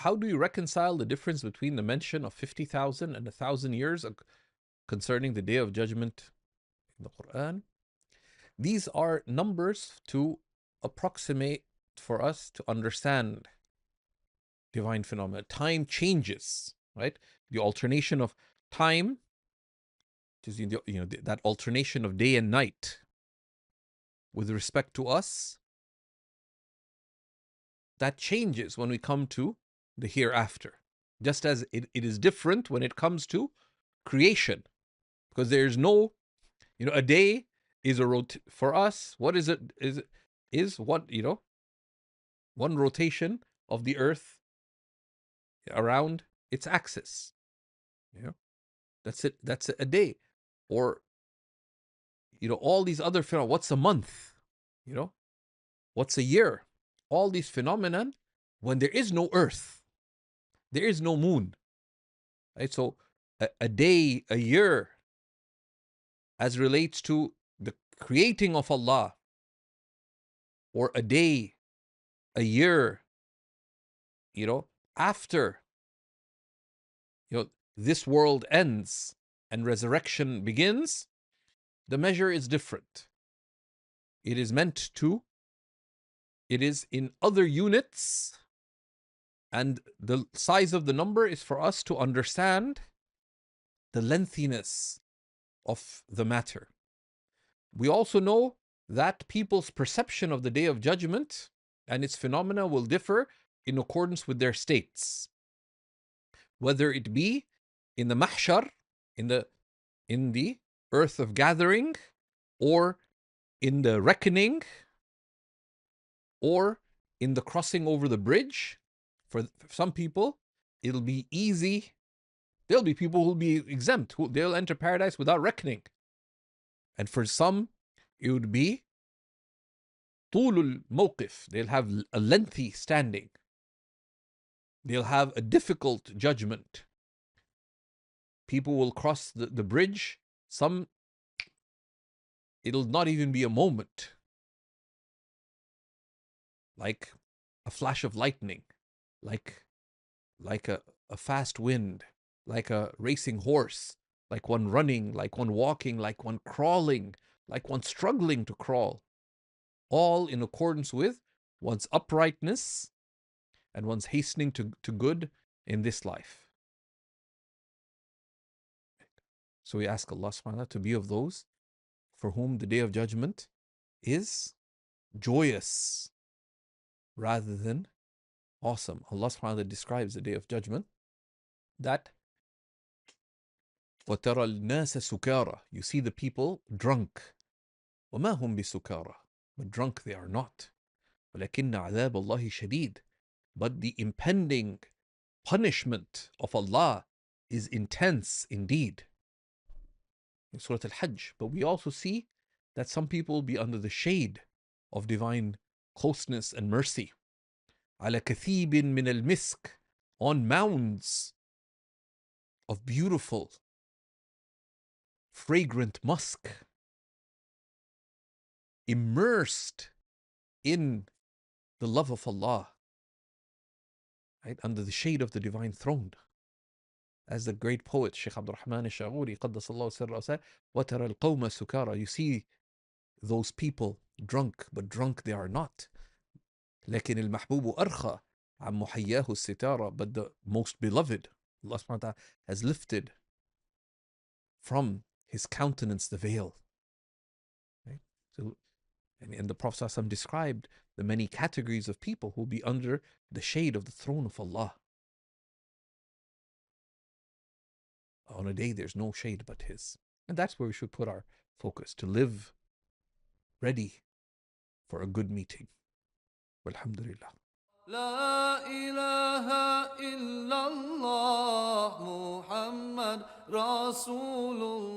how do you reconcile the difference between the mention of 50,000 and 1,000 years concerning the Day of Judgment in the Quran? These are numbers to approximate for us to understand divine phenomena. Time changes, right? The alternation of time, which is that alternation of day and night, with respect to us, that changes when we come to the hereafter. Just as it is different when it comes to creation, because there's no, a day is for us. What is it? Is what one rotation of the earth around its axis. That's it. That's a day. Or all these other phenomena. What's a month? What's a year? All these phenomena, when there is no earth, there is no moon, right? So a day, a year, as relates to the creating of Allah, or a day, a year, after this world ends and resurrection begins, the measure is different. It is in other units, and the size of the number is for us to understand the lengthiness of the matter. We also know that people's perception of the Day of Judgment and its phenomena will differ in accordance with their states. Whether it be in the mahshar, in the earth of gathering, or in the reckoning, or in the crossing over the bridge. For some people, it'll be easy. There'll be people who'll be exempt, they'll enter paradise without reckoning. And for some, it would be طول الموقف. They'll have a lengthy standing. They'll have a difficult judgment. People will cross the bridge. Some, it'll not even be a moment. Like a flash of lightning, like a fast wind, like a racing horse, like one running, like one walking, like one crawling, like one struggling to crawl, all in accordance with one's uprightness and one's hastening to good in this life. So we ask Allah subhanahu wa ta'ala to be of those for whom the Day of Judgment is joyous rather than awesome. Allah subhanahu wa ta'ala describes the Day of Judgment that وَتَرَى النَّاسَ سُكَارَى, you see the people drunk. وَمَا هُمْ بِسُكَارَى, but drunk they are not. وَلَكِنَّ عَذَابَ اللَّهِ شَدِيد, but the impending punishment of Allah is intense indeed. In Surah Al-Hajj. But we also see that some people will be under the shade of divine closeness and mercy. عَلَى كَثِيبٍ مِّنَ الْمِسْكِ, on mounds of beautiful, fragrant musk, immersed in the love of Allah, right, under the shade of the divine throne. As the great poet Shaykh Abdul Rahman al-Shaghuri قدس الله سره said, وَتَرَى الْقَوْمَ سُكَارَى, you see those people drunk, but drunk they are not. لكن المحبوب أرخى عن محياه الستارة, but the most beloved, Allah subhanahu wa ta'ala, has lifted from his countenance the veil. Right? So, and the Prophet ﷺ described the many categories of people who will be under the shade of the throne of Allah. On a day there's no shade but his. And that's where we should put our focus, to live ready for a good meeting. Walhamdulillah. لا إله إلا الله محمد رسول الله